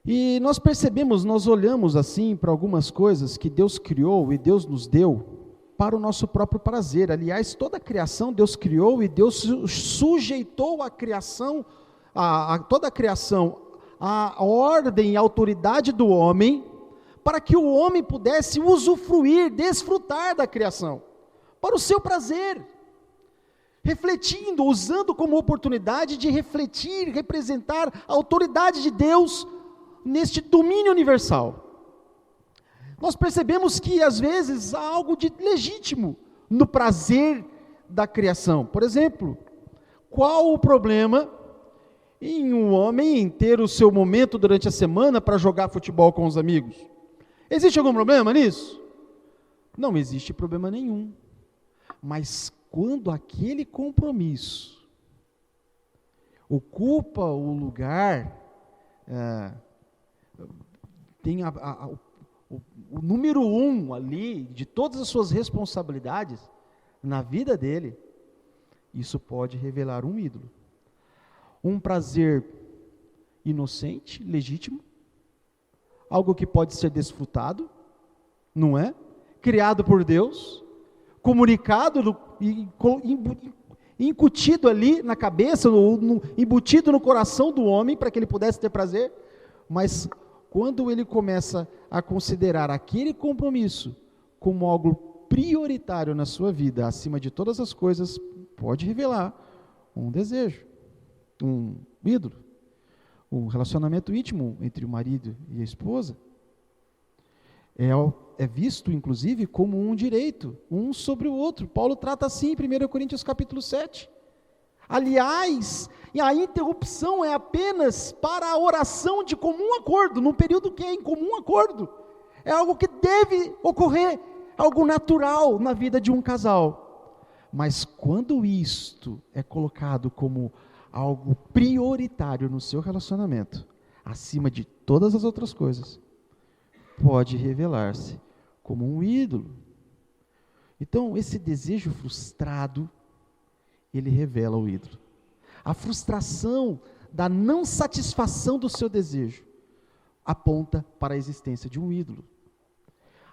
E nós percebemos, nós olhamos assim para algumas coisas que Deus criou e Deus nos deu para o nosso próprio prazer. Aliás, toda a criação Deus criou e Deus sujeitou a criação, toda a criação, a ordem e a autoridade do homem, para que o homem pudesse usufruir, desfrutar da criação, para o seu prazer, refletindo, usando como oportunidade de refletir, representar a autoridade de Deus neste domínio universal. Nós percebemos que às vezes há algo de legítimo no prazer da criação. Por exemplo, qual o problema em um homem ter o seu momento durante a semana para jogar futebol com os amigos? Existe algum problema nisso? Não existe problema nenhum. Mas quando aquele compromisso ocupa o lugar, tem o número 1 ali, de todas as suas responsabilidades, na vida dele, isso pode revelar um ídolo. Um prazer inocente, legítimo, algo que pode ser desfrutado, não é? Criado por Deus, comunicado e incutido ali na cabeça, embutido no coração do homem, para que ele pudesse ter prazer, mas quando ele começa a considerar aquele compromisso como algo prioritário na sua vida, acima de todas as coisas, pode revelar um desejo, um ídolo, um relacionamento íntimo entre o marido e a esposa. É visto, inclusive, como um direito, um sobre o outro. Paulo trata assim em 1 Coríntios capítulo 7. Aliás, a interrupção é apenas para a oração de comum acordo, num período que é em comum acordo. É algo que deve ocorrer, algo natural na vida de um casal. Mas quando isto é colocado como algo prioritário no seu relacionamento, acima de todas as outras coisas, pode revelar-se como um ídolo. Então, esse desejo frustrado, ele revela o ídolo. A frustração da não satisfação do seu desejo aponta para a existência de um ídolo.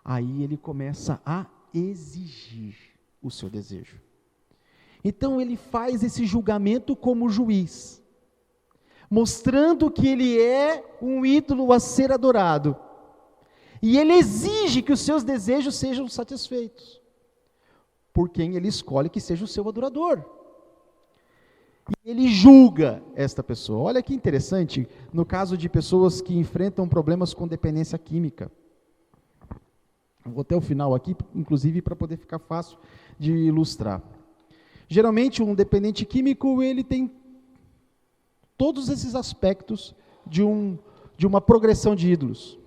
Aí ele começa a exigir o seu desejo. Então ele faz esse julgamento como juiz, mostrando que ele é um ídolo a ser adorado. E ele exige que os seus desejos sejam satisfeitos por quem ele escolhe que seja o seu adorador. E ele julga esta pessoa. Olha que interessante, no caso de pessoas que enfrentam problemas com dependência química. Eu vou até o final aqui, inclusive para poder ficar fácil de ilustrar. Geralmente um dependente químico, ele tem todos esses aspectos de uma progressão de ídolos.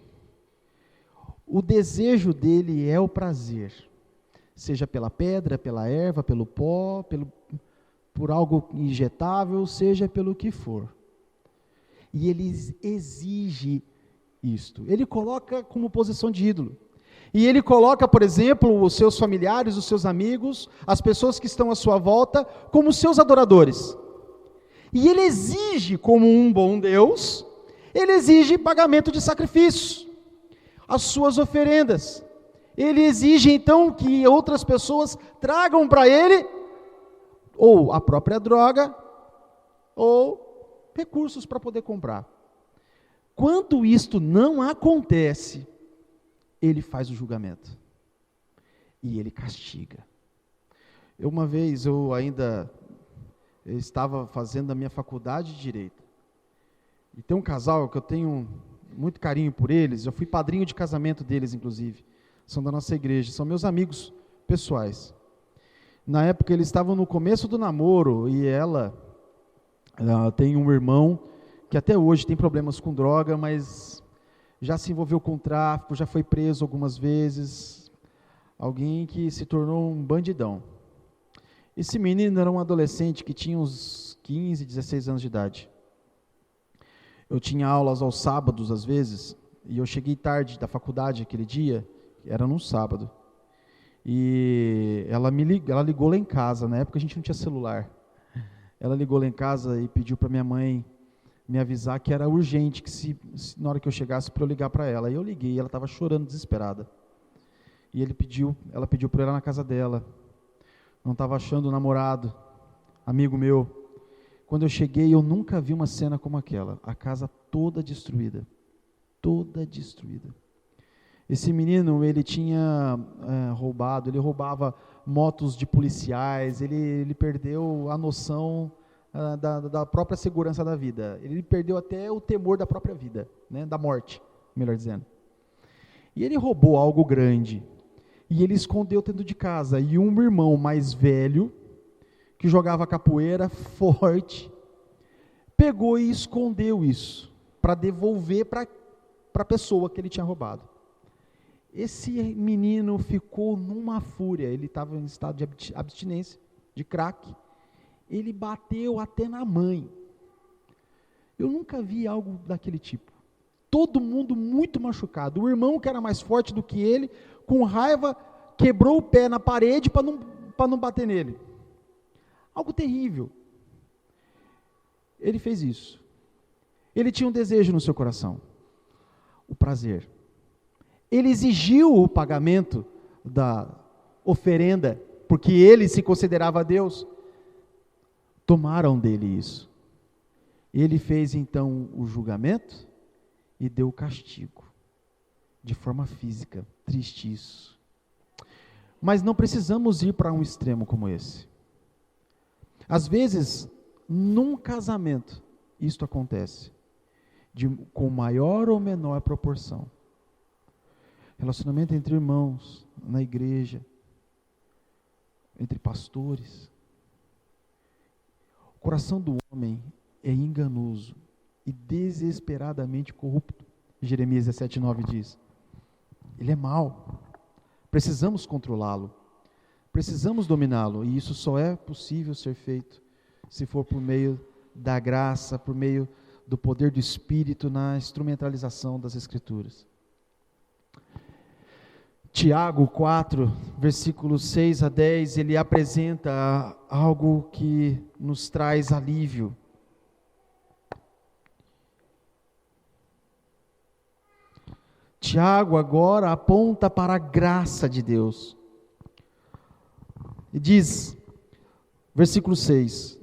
O desejo dele é o prazer, seja pela pedra, pela erva, pelo pó, por algo injetável, seja pelo que for. E ele exige isto. Ele coloca como posição de ídolo. E ele coloca, por exemplo, os seus familiares, os seus amigos, as pessoas que estão à sua volta, como seus adoradores. E ele exige, como um bom Deus, ele exige pagamento de sacrifícios, as suas oferendas. Ele exige então que outras pessoas tragam para ele ou a própria droga ou recursos para poder comprar. Quando isto não acontece, ele faz o julgamento e ele castiga. Uma vez eu estava fazendo a minha faculdade de Direito, e tem um casal que eu tenho muito carinho por eles, eu fui padrinho de casamento deles, inclusive, são da nossa igreja, são meus amigos pessoais. Na época eles estavam no começo do namoro, e ela tem um irmão que até hoje tem problemas com droga, mas já se envolveu com tráfico, já foi preso algumas vezes, alguém que se tornou um bandidão. Esse menino era um adolescente que tinha uns 15, 16 anos de idade. Eu tinha aulas aos sábados, às vezes, e eu cheguei tarde da faculdade aquele dia, era num sábado. E ela ligou lá em casa, na época a gente não tinha celular. Ela ligou lá em casa e pediu para minha mãe me avisar que era urgente, que se na hora que eu chegasse para eu ligar para ela. Aí eu liguei, ela estava chorando, desesperada. E ela pediu para eu ir lá na casa dela. Não estava achando o namorado, amigo meu. Quando eu cheguei, eu nunca vi uma cena como aquela. A casa toda destruída. Toda destruída. Esse menino, ele tinha ele roubava motos de policiais, ele perdeu a noção da própria segurança da vida. Ele perdeu até o temor da própria vida, né, da morte, melhor dizendo. E ele roubou algo grande. E ele escondeu dentro de casa. E um irmão mais velho, que jogava capoeira forte, pegou e escondeu isso, para devolver para a pessoa que ele tinha roubado. Esse menino ficou numa fúria, ele estava em estado de abstinência, de crack. Ele bateu até na mãe. Eu nunca vi algo daquele tipo. Todo mundo muito machucado. O irmão, que era mais forte do que ele, com raiva, quebrou o pé na parede para não bater nele. Algo terrível. Ele fez isso. Ele tinha um desejo no seu coração. O prazer. Ele exigiu o pagamento da oferenda, porque ele se considerava Deus. Tomaram dele isso. Ele fez então o julgamento e deu o castigo, de forma física. Triste isso. Mas não precisamos ir para um extremo como esse. Às vezes, num casamento, isto acontece, com maior ou menor proporção. Relacionamento entre irmãos, na igreja, entre pastores. O coração do homem é enganoso e desesperadamente corrupto. Jeremias 17:9 diz. Ele é mau. Precisamos controlá-lo. Precisamos dominá-lo. E isso só é possível ser feito se for por meio da graça, por meio do poder do Espírito na instrumentalização das Escrituras. Tiago 4, versículos 6 a 10, ele apresenta algo que nos traz alívio. Tiago agora aponta para a graça de Deus. E diz, versículo 6,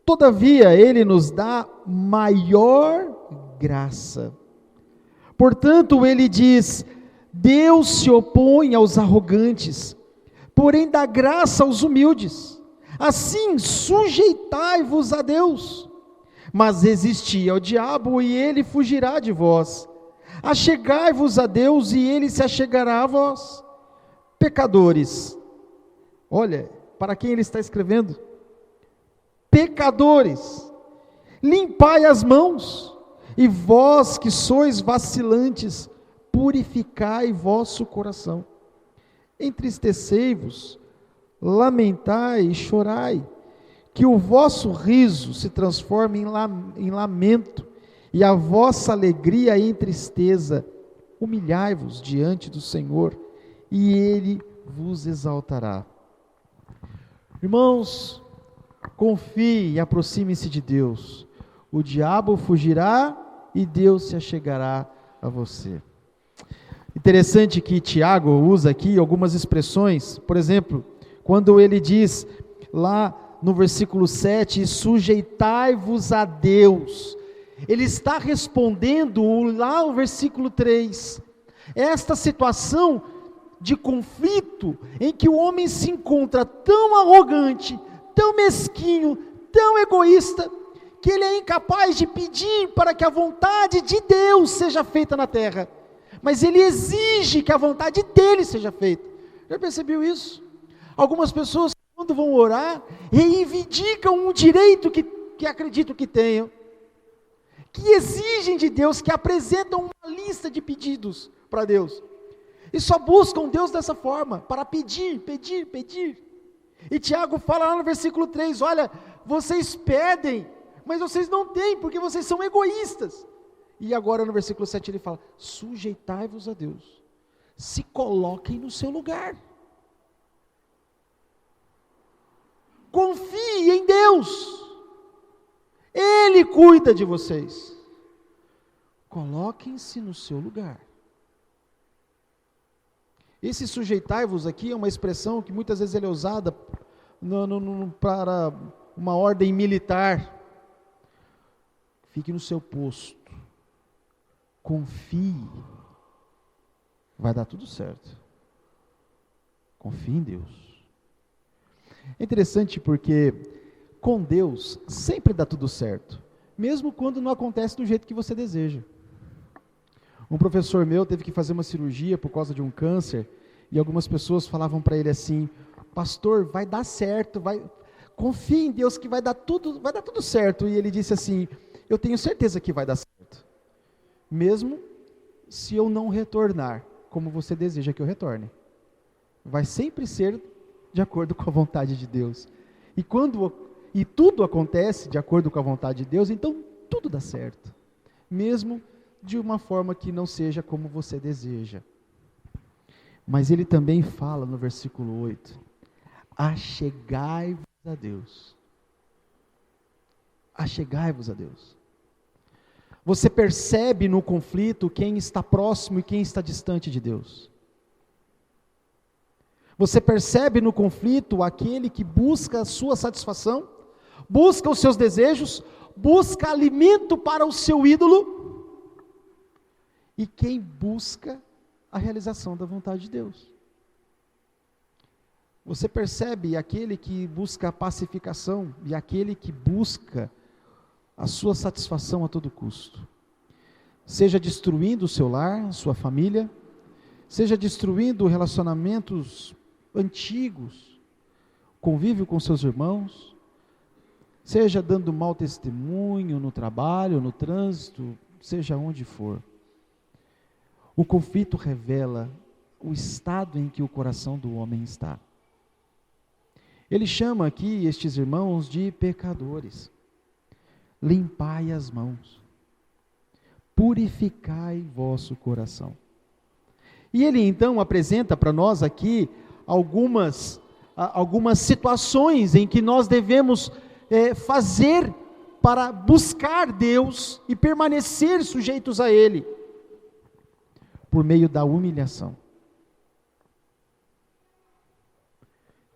todavia ele nos dá maior graça. Portanto, ele diz, Deus se opõe aos arrogantes, porém dá graça aos humildes. Assim, sujeitai-vos a Deus, mas resisti ao diabo e ele fugirá de vós. Achegai-vos a Deus e ele se achegará a vós. Pecadores, olha, para quem ele está escrevendo? Pecadores, limpai as mãos, e vós que sois vacilantes, purificai vosso coração. Entristecei-vos, lamentai e chorai, que o vosso riso se transforme em lamento, e a vossa alegria em tristeza. Humilhai-vos diante do Senhor, e Ele vos exaltará. Irmãos, confie e aproxime-se de Deus. O diabo fugirá e Deus se achegará a você. Interessante que Tiago usa aqui algumas expressões, por exemplo, quando ele diz lá no versículo 7, sujeitai-vos a Deus. Ele está respondendo lá no versículo 3, esta situação de conflito em que o homem se encontra tão arrogante, tão mesquinho, tão egoísta, que ele é incapaz de pedir para que a vontade de Deus seja feita na terra, mas ele exige que a vontade dele seja feita. Já percebeu isso? Algumas pessoas, quando vão orar, reivindicam um direito que acreditam que tenham, que exigem de Deus, que apresentam uma lista de pedidos para Deus, e só buscam Deus dessa forma, para pedir. E Tiago fala lá no versículo 3, olha, vocês pedem, mas vocês não têm, porque vocês são egoístas. E agora no versículo 7 ele fala, sujeitai-vos a Deus, se coloquem no seu lugar, confie em Deus, Ele cuida de vocês, coloquem-se no seu lugar. Esse sujeitai-vos aqui é uma expressão que muitas vezes ele é usada para uma ordem militar. Fique no seu posto, confie, vai dar tudo certo, confie em Deus. É interessante porque com Deus sempre dá tudo certo, mesmo quando não acontece do jeito que você deseja. Um professor meu teve que fazer uma cirurgia por causa de um câncer, e algumas pessoas falavam para ele assim, pastor, vai dar certo, confie em Deus que vai dar tudo certo. E ele disse assim, eu tenho certeza que vai dar certo, mesmo se eu não retornar como você deseja que eu retorne, vai sempre ser de acordo com a vontade de Deus. E tudo acontece de acordo com a vontade de Deus, então tudo dá certo, mesmo de uma forma que não seja como você deseja. Mas ele também fala no versículo 8, achegai-vos a Deus. Achegai-vos a Deus. Você percebe no conflito quem está próximo e quem está distante de Deus. Você percebe no conflito aquele que busca a sua satisfação, busca os seus desejos, busca alimento para o seu ídolo, e quem busca a realização da vontade de Deus. Você percebe aquele que busca a pacificação e aquele que busca a sua satisfação a todo custo. Seja destruindo o seu lar, sua família, seja destruindo relacionamentos antigos, convívio com seus irmãos, seja dando mau testemunho no trabalho, no trânsito, seja onde for. O conflito revela o estado em que o coração do homem está. Ele chama aqui estes irmãos de pecadores. Limpai as mãos, purificai vosso coração. E ele então apresenta para nós aqui algumas situações em que nós devemos fazer para buscar Deus e permanecer sujeitos a Ele, por meio da humilhação.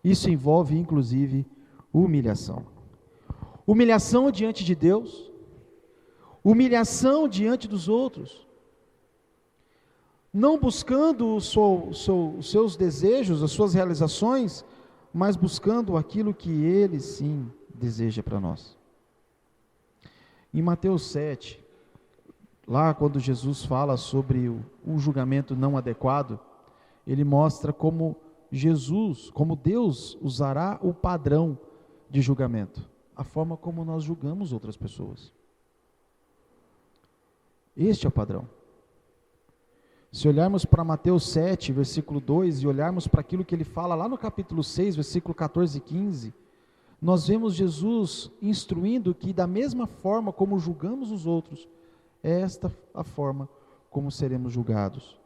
Isso envolve inclusive humilhação. Humilhação diante de Deus, humilhação diante dos outros, não buscando os seus desejos, as suas realizações, mas buscando aquilo que Ele sim deseja para nós. Em Mateus 7, lá quando Jesus fala sobre o julgamento não adequado, Ele mostra como Deus usará o padrão de julgamento, a forma como nós julgamos outras pessoas. Este é o padrão. Se olharmos para Mateus 7, versículo 2, e olharmos para aquilo que ele fala lá no capítulo 6, versículo 14 e 15, nós vemos Jesus instruindo que da mesma forma como julgamos os outros, é esta a forma como seremos julgados.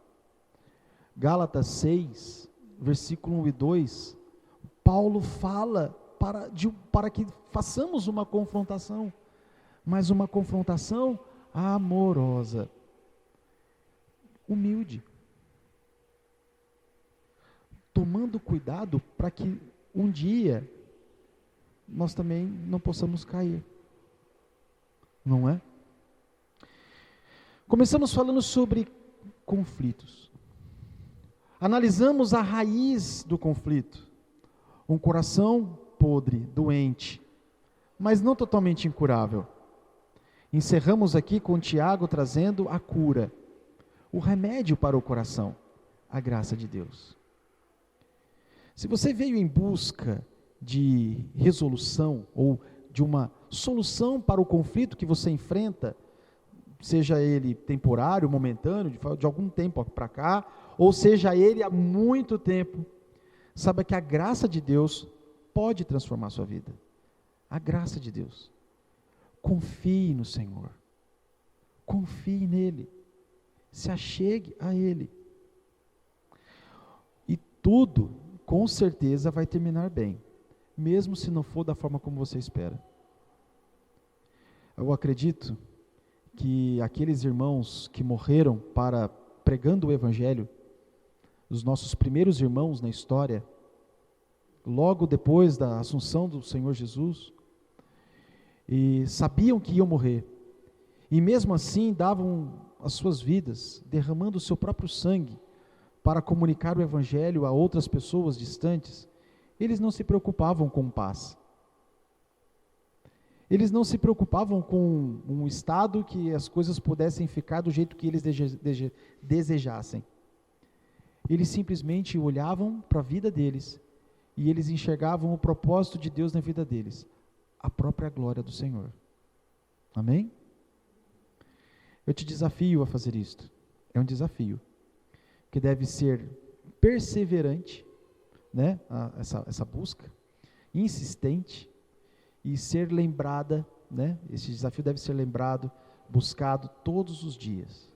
Gálatas 6, versículo 1 e 2, Paulo fala para que façamos uma confrontação, mas uma confrontação amorosa, humilde, tomando cuidado para que um dia nós também não possamos cair, não é? Começamos falando sobre conflitos, analisamos a raiz do conflito, um coração podre, doente, mas não totalmente incurável. Encerramos aqui com Tiago trazendo a cura, o remédio para o coração, a graça de Deus. Se você veio em busca de resolução ou de uma solução para o conflito que você enfrenta, seja ele temporário, momentâneo, de algum tempo para cá, ou seja ele há muito tempo, saiba que a graça de Deus pode transformar a sua vida. A graça de Deus. Confie no Senhor. Confie nele. Se achegue a Ele. E tudo, com certeza, vai terminar bem, mesmo se não for da forma como você espera. Eu acredito que aqueles irmãos que morreram pregando o Evangelho, os nossos primeiros irmãos na história, logo depois da assunção do Senhor Jesus, e sabiam que iam morrer, e mesmo assim davam as suas vidas, derramando o seu próprio sangue, para comunicar o Evangelho a outras pessoas distantes. Eles não se preocupavam com paz, eles não se preocupavam com um estado que as coisas pudessem ficar do jeito que eles desejassem. Eles simplesmente olhavam para a vida deles, e eles enxergavam o propósito de Deus na vida deles, a própria glória do Senhor. Amém? Eu te desafio a fazer isto. É um desafio que deve ser perseverante, né? Essa busca, insistente, e ser lembrada, né? Esse desafio deve ser lembrado, buscado todos os dias.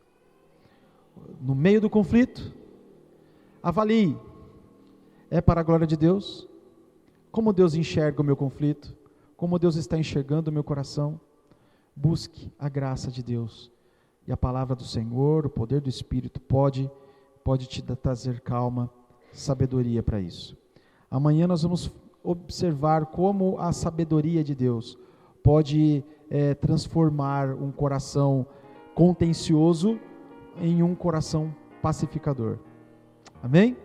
No meio do conflito, avalie, é para a glória de Deus? Como Deus enxerga o meu conflito? Como Deus está enxergando o meu coração? Busque a graça de Deus. E a palavra do Senhor, o poder do Espírito pode te trazer calma, sabedoria para isso. Amanhã nós vamos observar como a sabedoria de Deus pode transformar um coração contencioso em um coração pacificador. Amém?